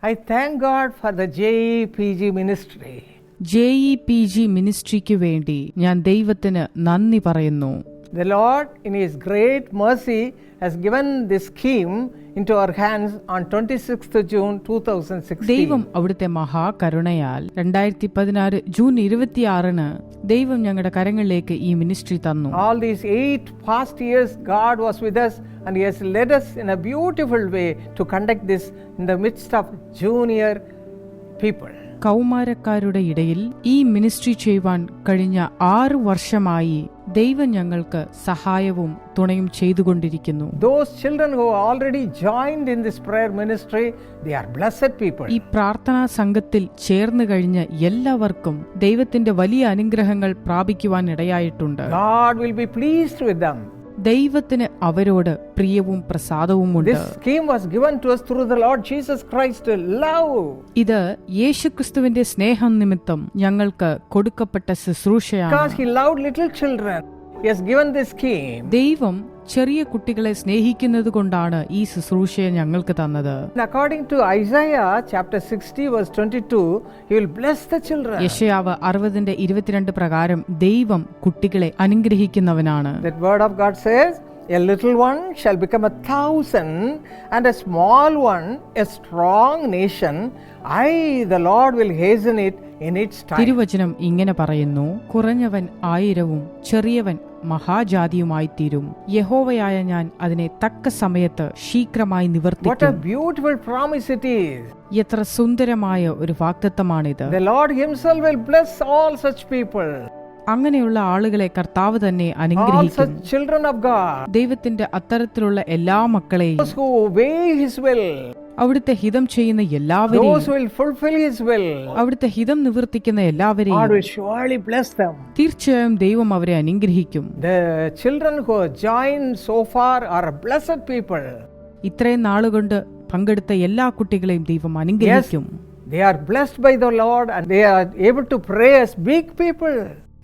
I thank God for the JEPG ministry. JEPG മിനിസ്ട്രിക്ക് വേണ്ടി ഞാൻ ദൈവത്തിന് നന്ദി പറയുന്നു. The Lord in His great mercy has given this scheme into our hands on 26th June 2016. ദൈവം അവിടുത്തെ മഹാകരുണയാൽ 2016 June 26 ദൈവം ഞങ്ങളുടെ കരങ്ങളിലേക്ക് ഈ മിനിസ്ട്രി തന്നു. All these 8 past years God was with us and He has led us in a beautiful way to conduct this in the midst of junior people. കൗമാരക്കാരുടെ ഇടയിൽ ഈ ministry ചെയ്യുവാൻ കഴിഞ്ഞ 6 വർഷമായി ദൈവം ഞങ്ങൾക്ക് സഹായവും തുണയും ചെയ്തുകൊണ്ടിരിക്കുന്നു. Those children who already joined in this prayer ministry, they are blessed people. ഈ പ്രാർത്ഥനാ സംഘത്തിൽ ചേർന്ന് കഴിഞ്ഞ എല്ലാവർക്കും ദൈവത്തിന്റെ വലിയ അനുഗ്രഹങ്ങൾ പ്രാപിക്കുവാൻ ഇടയായിട്ടുണ്ട്. God will be pleased with them. ദൈവത്തിന് അവരോട് പ്രിയവും പ്രസാദവുമുണ്ട്. This scheme was given to us through the Lord Jesus Christ love. ഇത് യേശുക്രിസ്തുവിന്റെ സ്നേഹം നിമിത്തം ഞങ്ങൾക്ക് കൊടുക്കപ്പെട്ട ശുശ്രൂഷയാണ്. Because He loved little children, He has given this scheme. ദൈവം ചെറിയ കുട്ടികളെ സ്നേഹിക്കുന്നത് കൊണ്ടാണ് ഈ ശുശ്രൂഷയെ ഞങ്ങൾക്ക് തന്നത്. According to Isaiah chapter 60 verse 22, He will bless the children. യെശയ്യാവ് 60:22 പ്രകാരം ദൈവം കുട്ടികളെ അനുഗ്രഹിക്കുന്നവനാണ്. That word of God says, a little one shall become 1,000 and a small one a strong nation. I the Lord will hasten it in its time. തിരുവചനം ഇങ്ങനെ പറയുന്നു, കുറഞ്ഞവൻ 1000-ഉം ചെറിയവൻ മഹാജാതിയുമായി തീരും. യഹോവയായ ഞാൻ അതിനെ തക്ക സമയത്ത് ശീഘ്രമായി നിവർത്തിക്കും. What a beautiful promise it is. എത്ര സുന്ദരമായ ഒരു വാഗ്ദത്തമാണിത്. The Lord Himself will bless all such people. അങ്ങനെയുള്ള ആളുകളെ കർത്താവ് തന്നെ അനുഗ്രഹിക്കും. All such children of God. ദൈവത്തിന്റെ അത്തരത്തിലുള്ള എല്ലാ മക്കളെയും, Those who obey His will. അവിടുത്തെ ഹിതം ചെയ്യുന്ന എല്ലാവരെയും, Those who will fulfill His will. അവിടുത്തെ ഹിതം നിവർത്തിക്കുന്ന എല്ലാവരെയും God will surely bless them. തീർച്ചയായും ദൈവം അവരെ അനുഗ്രഹിക്കും. The children who have joined so far are blessed people. ഇത്രയും നാളുകൊണ്ട് പങ്കെടുത്ത എല്ലാ കുട്ടികളെയും ദൈവം അനുഗ്രഹിക്കും. They are blessed by the Lord and they are able to pray as big people.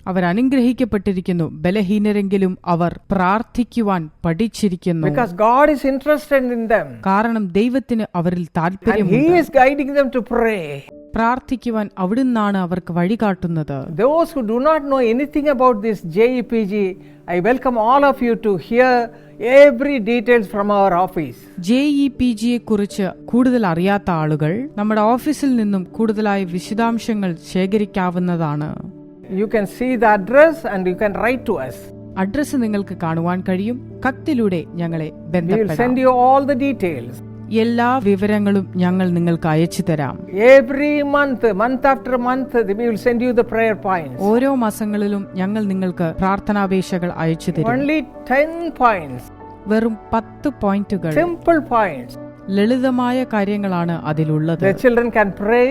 അവർ അനുഗ്രഹിക്കപ്പെട്ടിരിക്കുന്നു. ബലഹീനരെങ്കിലും അവർ പ്രാർത്ഥിക്കുവാൻ പഠിച്ചിരിക്കുന്നു. Because God is interested in them. കാരണം ദൈവത്തിന് അവരിൽ താല്പര്യമുണ്ട്. And He is guiding them to pray. പ്രാർത്ഥിക്കുവാൻ അവിടുന്നാണ് അവർക്ക് വഴികാട്ടുന്നത്. Those who do not know anything about this JEPG, I welcome all of you to hear every details from our office. JEPGയെ കുറിച്ച് കൂടുതൽ അറിയാത്ത ആളുകൾ നമ്മുടെ ഓഫീസിൽ നിന്നും കൂടുതലായ വിശദാംശങ്ങൾ ശേഖരിക്കാവുന്നതാണ്. You can see the address and you can write to us. Address നിങ്ങൾക്ക് കാണുവാൻ കഴിയും. കത്തിലൂടെ ഞങ്ങളെ We will ബന്ധപ്പെടാം. send you all the details. എല്ലാ വിവരങ്ങളും ഞങ്ങൾ നിങ്ങൾക്ക് അയച്ചു തരാം. Every month after month, we will send you the prayer points. ഓരോ മാസങ്ങളിലും ഞങ്ങൾ നിങ്ങൾക്ക് പ്രാർത്ഥനാപേക്ഷകൾ അയച്ചു തരും. Only 10 points. വെറും 10 പോയിന്റുകൾ, Simple points. ലളിതമായ കാര്യങ്ങളാണ് അതിലുള്ളത്. The children can pray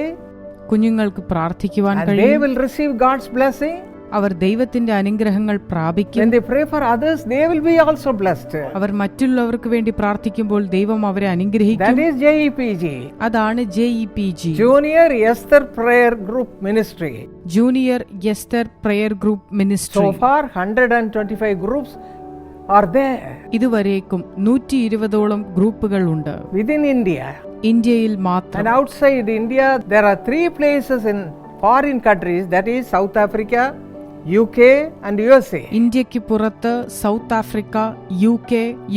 കുഞ്ഞുങ്ങൾക്ക് പ്രാർത്ഥിക്കുവാൻ and they കഴിയും. will receive God's blessing. അവർ ദൈവത്തിന്റെ അനുഗ്രഹങ്ങൾ പ്രാപിക്കും. When they pray for others, they will be also blessed. അവർ മറ്റുള്ളവർക്ക് വേണ്ടി പ്രാർത്ഥിക്കുമ്പോൾ ദൈവം അവരെ അനുഗ്രഹിക്കും. That is JEPG. അതാണ് JEPG, Junior Esther Prayer Group Ministry. Junior Esther prayer group ministry. So far 125 groups are there. ഇതുവരേക്കും 120ഓളം ഗ്രൂപ്പുകൾ ഉണ്ട് Within India. ഇന്ത്യയിൽ മാത്രം. And outside India, there are 3 places in foreign countries, that is South Africa, UK and USA. ഇന്ത്യക്ക് പുറത്ത് south Africa, UK,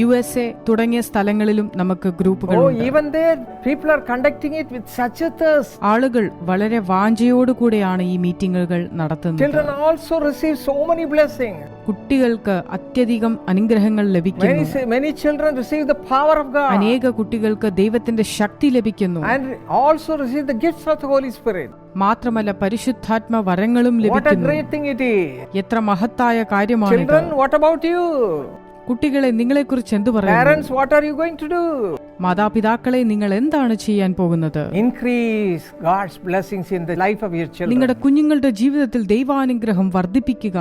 USA തുടങ്ങിയ സ്ഥലങ്ങളിലും നമുക്ക് ഗ്രൂപ്പുകൾ Oh, ഉണ്ട്. even there people are conducting it with such a thirst. ആളുകൾ വളരെ വാഞ്ചയോടുകൂടെയാണ് ഈ മീറ്റിങ്ങുകൾ നടത്തുന്നത്. Children also receive so many blessings. കുട്ടികൾക്ക് അത്യധികം അനുഗ്രഹങ്ങൾ ലഭിക്കുന്നു. Many children receive the power of God. അനേക കുട്ടികൾക്ക് ദൈവത്തിന്റെ ശക്തി ലഭിക്കുന്നു. And also receive the gifts of the Holy Spirit. മാത്രമല്ല പരിശുദ്ധാത്മ വരങ്ങളും What a ലഭിക്കുന്നു. great thing it is. എത്ര മഹത്തായ കാര്യമാണ്. Children, what about you? കുട്ടികളെ നിങ്ങളെക്കുറിച്ച് എന്തു പറയുന്നു? Parents, what are you going to do? മാതാപിതാക്കളെ നിങ്ങൾ എന്താണ് ചെയ്യാൻ പോകുന്നത്? Increase God's blessings in the life of your children. നിങ്ങളുടെ കുഞ്ഞുങ്ങളുടെ ജീവിതത്തിൽ ദൈവാനുഗ്രഹം വർദ്ധിപ്പിക്കുക.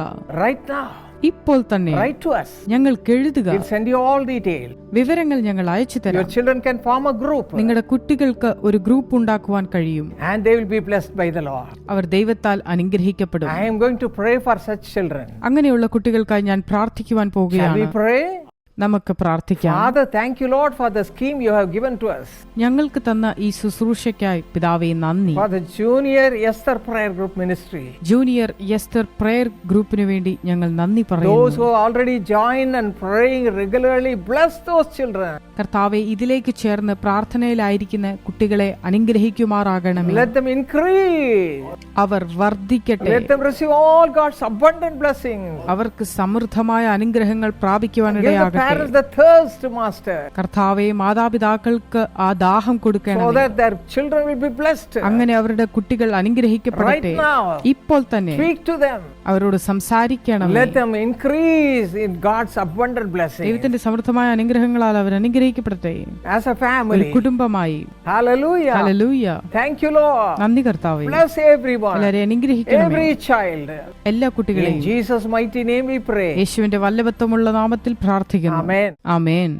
Right now. ഇപ്പോൾ തന്നെ Write to us. ഞങ്ങൾക്ക് എഴുതുക. We'll send you all details. വിവരങ്ങൾ ഞങ്ങൾ അയച്ചു Your തരാം. children can form a group. നിങ്ങളുടെ കുട്ടികൾക്ക് ഒരു ഗ്രൂപ്പ് ഉണ്ടാക്കുവാൻ കഴിയും. And they will be blessed by the Lord. അവർ ദൈവത്താൽ അനുഗ്രഹിക്കപ്പെടും. I am going to pray for such children. അങ്ങനെയുള്ള കുട്ടികൾക്കായി ഞാൻ പ്രാർത്ഥിക്കുവാൻ Shall we പോവുകയാണ്. pray? നമുക്ക് പ്രാർത്ഥിക്കാം. Father, thank you, Lord, for the scheme you have given to us. ഞങ്ങൾക്ക് തന്ന ഈ ശുശ്രൂഷയ്ക്കായി പിതാവേ നന്ദി. For the Junior Esther Prayer Group Ministry. Junior Esther prayer ഗ്രൂപ്പിന് വേണ്ടി ഞങ്ങൾ നന്ദി Those പറയുന്നു. who have already joined and praying regularly, bless those children. കർത്താവെ, ഇതിലേക്ക് ചേർന്ന് പ്രാർത്ഥനയിലായിരിക്കുന്ന കുട്ടികളെ അനുഗ്രഹിക്കുമാറാകണമേ. Let them increase. അവർ വർദ്ധിക്കട്ടെ. Let them receive all God's abundant blessings. അവർക്ക് സമൃദ്ധമായ അനുഗ്രഹങ്ങൾ Give the പ്രാപിക്കുവാനിടയാകട്ടെ. parents the thirst, Master, കർത്താവെ, മാതാപിതാക്കൾക്ക് ആ ദാഹം so കൊടുക്കണമേ. that their children will be blessed. അങ്ങനെ അവരുടെ കുട്ടികൾ അനുഗ്രഹിക്കപ്പെടട്ടെ. Right now, ഇപ്പോൾ തന്നെ speak to them. അവരോട് സംസാരിക്കണമേ. Let them increase in God's abundant blessings. ദൈവത്തിന്റെ സമൃദ്ധമായ അനുഗ്രഹങ്ങളാൽ അവർ അനുഗ്രഹിക്കപ്പെടട്ടെ. As a ഒരു family. കുടുംബമായി. Hallelujah. Hallelujah. Thank you, Lord. നന്ദി കർത്താവേ. Bless everyone. എല്ലാവരെയും അനുഗ്രഹിക്കണമേ. Every child. എല്ലാ In കുട്ടികളെയും Jesus' mighty name we pray. യേശുവിന്റെ വല്ലഭത്വമുള്ള നാമത്തിൽ പ്രാർത്ഥിക്കുന്നു. Amen. ആമേൻ.